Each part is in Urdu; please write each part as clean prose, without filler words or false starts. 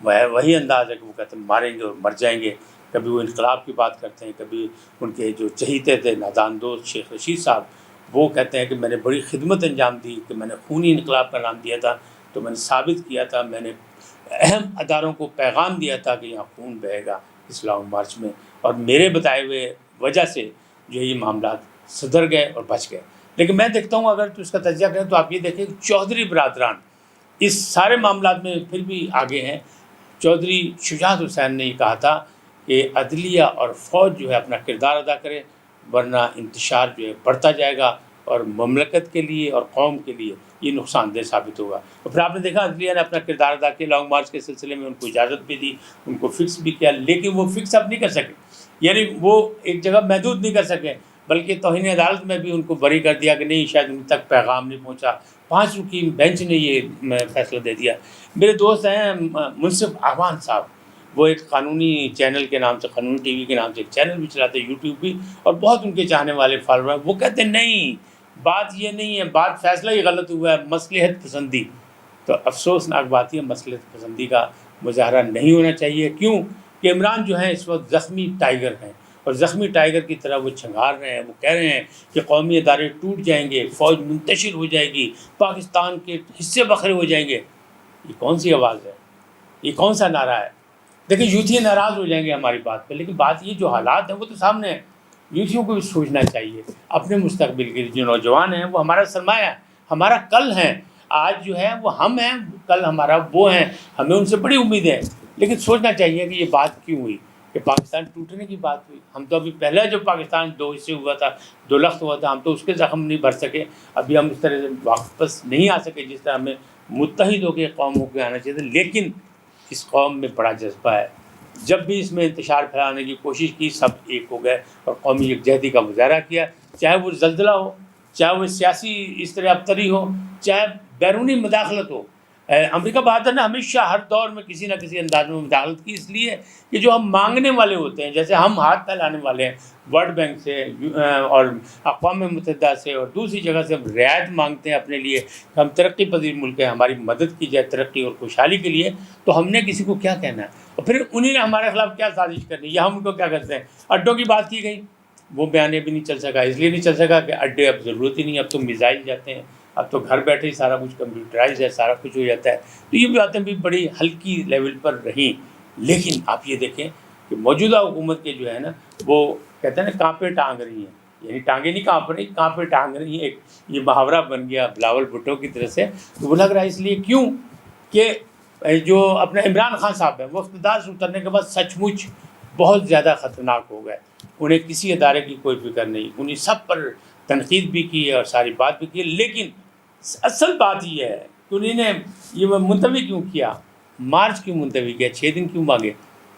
وہی انداز ہے کہ وہ کہتے ہیں ماریں گے اور مر جائیں گے. کبھی وہ انقلاب کی بات کرتے ہیں، کبھی ان کے جو چہیتے تھے نادان دوست شیخ رشید صاحب، وہ کہتے ہیں کہ میں نے بڑی خدمت انجام دی، کہ میں نے خونی انقلاب کا نام دیا تھا، تو میں نے ثابت کیا تھا، میں نے اہم اداروں کو پیغام دیا تھا کہ یہاں خون بہے گا اس لانگ مارچ میں، اور میرے بتائے ہوئے وجہ سے جو یہ معاملات سدھر گئے اور بچ گئے. لیکن میں دیکھتا ہوں اگر تو اس کا تجزیہ کریں تو آپ یہ دیکھیں کہ چودھری برادران اس سارے معاملات میں پھر بھی آگے ہیں. چودھری شجاعت حسین نے یہ کہا تھا کہ عدلیہ اور فوج جو ہے اپنا کردار ادا کرے، ورنہ انتشار جو ہے بڑھتا جائے گا اور مملکت کے لیے اور قوم کے لیے یہ نقصان دہ ثابت ہوگا. اور پھر آپ نے دیکھا عدلیہ نے اپنا کردار ادا کیا، لانگ مارچ کے سلسلے میں ان کو اجازت بھی دی، ان کو فکس بھی کیا، لیکن وہ فکس اب نہیں کر سکے، یعنی وہ ایک جگہ محدود نہیں کر سکے، بلکہ توہین عدالت میں بھی ان کو بری کر دیا کہ نہیں، شاید ان تک پیغام نہیں پہنچا. 5 رکنی بینچ نے یہ فیصلہ دے دیا. میرے دوست ہیں منصف اعوان صاحب، وہ ایک قانونی چینل کے نام سے، قانونی ٹی وی کے نام سے ایک چینل بھی چلاتے ہیں، یوٹیوب بھی، اور بہت ان کے چاہنے والے فالوور ہیں. وہ کہتے ہیں نہیں، بات یہ نہیں ہے، بات فیصلہ ہی غلط ہوا ہے، مصلحت پسندی. تو افسوسناک بات یہ مصلحت پسندی کا مظاہرہ نہیں ہونا چاہیے. کیوں کہ عمران جو ہیں اس وقت زخمی ٹائیگر ہیں، اور زخمی ٹائیگر کی طرح وہ چھنگار رہے ہیں. وہ کہہ رہے ہیں کہ قومی ادارے ٹوٹ جائیں گے، فوج منتشر ہو جائے گی، پاکستان کے حصے بکھرے ہو جائیں گے. یہ کون سی آواز ہے؟ یہ کون سا نعرہ ہے؟ دیکھیں یوتھی ناراض ہو جائیں گے ہماری بات پہ، لیکن بات یہ جو حالات ہیں وہ تو سامنے ہیں. یوتھیوں کو بھی سوچنا چاہیے اپنے مستقبل کے. جو نوجوان ہیں وہ ہمارا سرمایہ ہے، ہمارا کل ہیں. آج جو ہے وہ ہم ہیں، کل ہمارا وہ ہیں، ہمیں ان سے بڑی امیدیں ہیں. لیکن سوچنا چاہیے کہ یہ بات کیوں ہوئی کہ پاکستان ٹوٹنے کی بات ہوئی. ہم تو ابھی پہلے جو پاکستان 2 حصے ہوا تھا، 2 لخت ہوا تھا، ہم تو اس کے زخم نہیں بھر سکے. ابھی ہم اس طرح سے واپس نہیں آ سکے جس طرح ہمیں متحد ہو کے قوم ہو کے آنا چاہیے تھا. لیکن اس قوم میں بڑا جذبہ ہے. جب بھی اس میں انتشار پھیلانے کی کوشش کی، سب ایک ہو گئے اور قومی یکجہتی کا مظاہرہ کیا. چاہے وہ زلزلہ ہو، چاہے وہ سیاسی اس طرح ابتری ہو، چاہے بیرونی مداخلت ہو. امریکا بہادر نے ہمیشہ ہر دور میں کسی نہ کسی انداز میں مداخلت کی، اس لیے کہ جو ہم مانگنے والے ہوتے ہیں، جیسے ہم ہاتھ پھیلانے والے ہیں ورلڈ بینک سے اور اقوام متحدہ سے اور دوسری جگہ سے، ہم رعایت مانگتے ہیں اپنے لیے کہ ہم ترقی پذیر ملک ہیں، ہماری مدد کی جائے ترقی اور خوشحالی کے لیے. تو ہم نے کسی کو کیا کہنا ہے؟ اور پھر انہیں نے ہمارے خلاف کیا سازش کرنی، یا ہم ان کو کیا کرتے ہیں؟ اڈوں کی بات کی گئی، وہ بیانیہ بھی نہیں چل سکا. اس لیے نہیں چل سکا کہ اڈے اب ضرورت ہی نہیں، اب تو میزائل جاتے ہیں، اب تو گھر بیٹھے ہی سارا کچھ کمپیوٹرائز ہے، سارا کچھ ہو جاتا ہے. تو یہ باتیں بھی بڑی ہلکی لیول پر رہیں. لیکن آپ یہ دیکھیں کہ موجودہ حکومت کے جو ہے نا، وہ کہتے ہیں نا کانپے ٹانگ رہی ہیں، یعنی ٹانگیں نہیں کانپ رہی، کانپے ٹانگ رہی ہیں. ایک یہ محاورہ بن گیا بلاول بھٹو کی طرف سے. تو وہ لگ رہا ہے اس لیے کیوں کہ جو اپنے عمران خان صاحب ہیں وہ اقتدار سے اترنے کے بعد سچ مچ بہت زیادہ خطرناک ہو گئے. انہیں کسی ادارے کی کوئی فکر نہیں، انہیں سب پر تنقید بھی کی ہے اور ساری بات بھی کی. لیکن اصل بات یہ ہے کہ انہیں نے یہ منتوی کیوں کیا، مارچ کیوں منتوی کیا، 6 دن کیوں مانگے؟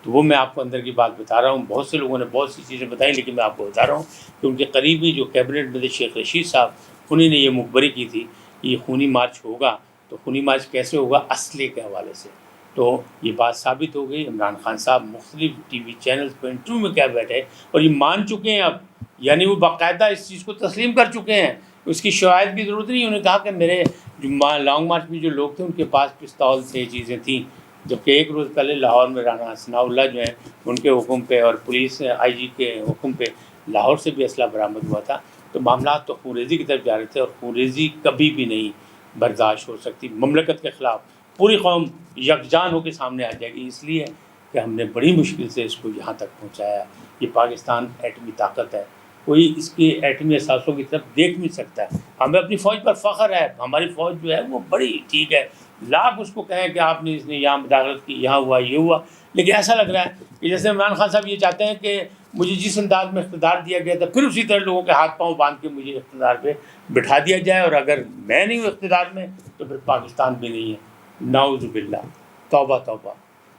تو وہ میں آپ کو اندر کی بات بتا رہا ہوں. بہت سے لوگوں نے بہت سی چیزیں بتائیں، لیکن میں آپ کو بتا رہا ہوں کہ ان کے قریبی جو کیبنٹ میں تھے شیخ رشید صاحب، انہیں نے یہ مخبری کی تھی کہ یہ خونی مارچ ہوگا. تو خونی مارچ کیسے ہوگا؟ اسلحے کے حوالے سے. تو یہ بات ثابت ہو گئی. عمران خان صاحب مختلف ٹی وی چینلز پہ انٹرویو میں کیا بیٹھے اور یہ مان چکے ہیں اب، یعنی وہ باقاعدہ اس چیز کو تسلیم کر چکے ہیں. اس کی شواہد کی ضرورت نہیں. انہوں نے کہا کہ میرے جو لانگ مارچ میں جو لوگ تھے ان کے پاس پستول تھے، چیزیں تھیں. جبکہ ایک روز پہلے لاہور میں رانا ثناء اللہ جو ہیں ان کے حکم پہ اور پولیس آئی جی کے حکم پہ لاہور سے بھی اسلحہ برآمد ہوا تھا. تو معاملات تو خونریزی کی طرف جا رہے تھے، اور خونریزی کبھی بھی نہیں برداشت ہو سکتی. مملکت کے خلاف پوری قوم یکجان ہو کے سامنے آ جائے گی، اس لیے کہ ہم نے بڑی مشکل سے اس کو یہاں تک پہنچایا. یہ پاکستان ایٹمی طاقت ہے، کوئی اس کے ایٹمی اثاثوں کی طرف دیکھ نہیں سکتا ہے. ہمیں اپنی فوج پر فخر ہے، ہماری فوج جو ہے وہ بڑی ٹھیک ہے. لاکھ اس کو کہیں کہ آپ نے اس نے یہاں مداخلت کی، یہاں ہوا، یہ ہوا، لیکن ایسا لگ رہا ہے کہ جیسے عمران خان صاحب یہ چاہتے ہیں کہ مجھے جس انداز میں اقتدار دیا گیا تھا پھر اسی طرح لوگوں کے ہاتھ پاؤں باندھ کے مجھے اقتدار پہ بٹھا دیا جائے، اور اگر میں نہیں ہوں اقتدار میں تو پھر پاکستان بھی نہیں ہے. نعوذ باللہ، توبہ توبہ.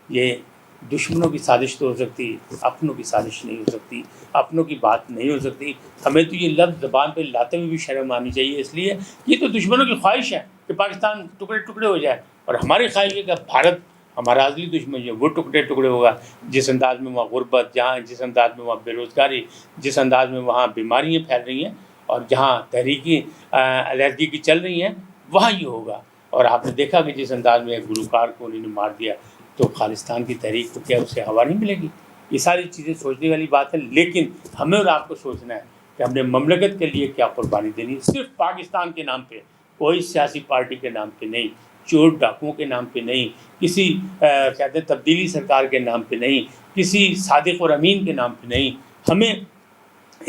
یہ دشمنوں کی سازش تو ہو سکتی، اپنوں کی سازش نہیں ہو سکتی، اپنوں کی بات نہیں ہو سکتی. ہمیں تو یہ لفظ زبان پہ لاتے ہوئے بھی شرم آنی چاہیے، اس لیے یہ تو دشمنوں کی خواہش ہے کہ پاکستان ٹکڑے ٹکڑے ہو جائے، اور ہماری خواہش ہے کہ بھارت ہمارا اصلی دشمن جو وہ ٹکڑے ٹکڑے ہوگا. جس انداز میں وہاں غربت، جہاں جس انداز میں وہاں بے روزگاری، جس انداز میں وہاں بیماریاں پھیل رہی ہیں، اور جہاں تحریکی علیحدگی کی چل رہی ہیں، وہاں یہ ہوگا. اور آپ نے دیکھا کہ جس انداز میں ایک گلوکار کو انہوں نے مار دیا. تو خالصتان کی تحریک کو کیا اسے ہوا نہیں ملے گی؟ یہ ساری چیزیں سوچنے والی بات ہے، لیکن ہمیں اور آپ کو سوچنا ہے کہ ہم نے مملکت کے لیے کیا قربانی دینی ہے، صرف پاکستان کے نام پہ، کوئی سیاسی پارٹی کے نام پہ نہیں، چور ڈاکوؤں کے نام پہ نہیں، کسی کہتے ہیں تبدیلی سرکار کے نام پہ نہیں، کسی صادق اور امین کے نام پہ نہیں، ہمیں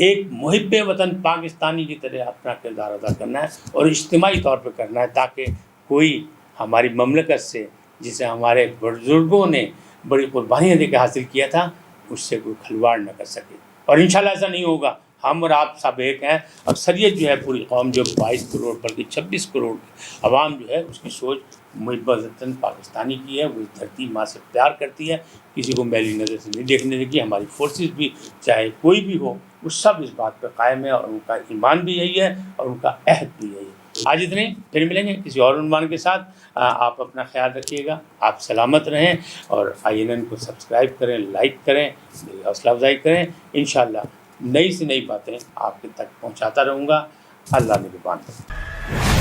ایک محب وطن پاکستانی کی طرح اپنا کردار ادا کرنا ہے اور اجتماعی طور پہ کرنا ہے، تاکہ کوئی ہماری مملکت سے، جسے ہمارے بزرگوں نے بڑی قربانیاں دے کے حاصل کیا تھا، اس سے کوئی کھلواڑ نہ کر سکے۔ اور انشاءاللہ ایسا نہیں ہوگا، ہم اور آپ سب ایک ہیں، اکثریت جو ہے پوری قوم جو 22 کروڑ بلکہ 26 کروڑ عوام جو ہے، اس کی سوچ محب وطن پاکستانی کی ہے، وہ اس دھرتی ماں سے پیار کرتی ہے، کسی کو میلی نظر سے نہیں دیکھنے دیگی۔ ہماری فورسز بھی چاہے کوئی بھی ہو، وہ سب اس بات پہ قائم ہے، اور ان کا ایمان بھی یہی ہے اور ان کا عہد بھی یہی ہے۔ آج اتنے، پھر ملیں گے کسی اور عنوان کے ساتھ۔ آپ اپنا خیال رکھیے گا، آپ سلامت رہیں، اور INN کو سبسکرائب کریں، لائک کریں، میری حوصلہ افزائی کریں۔ انشاءاللہ نئی سے نئی باتیں آپ کے تک پہنچاتا رہوں گا۔ اللہ نگہبان۔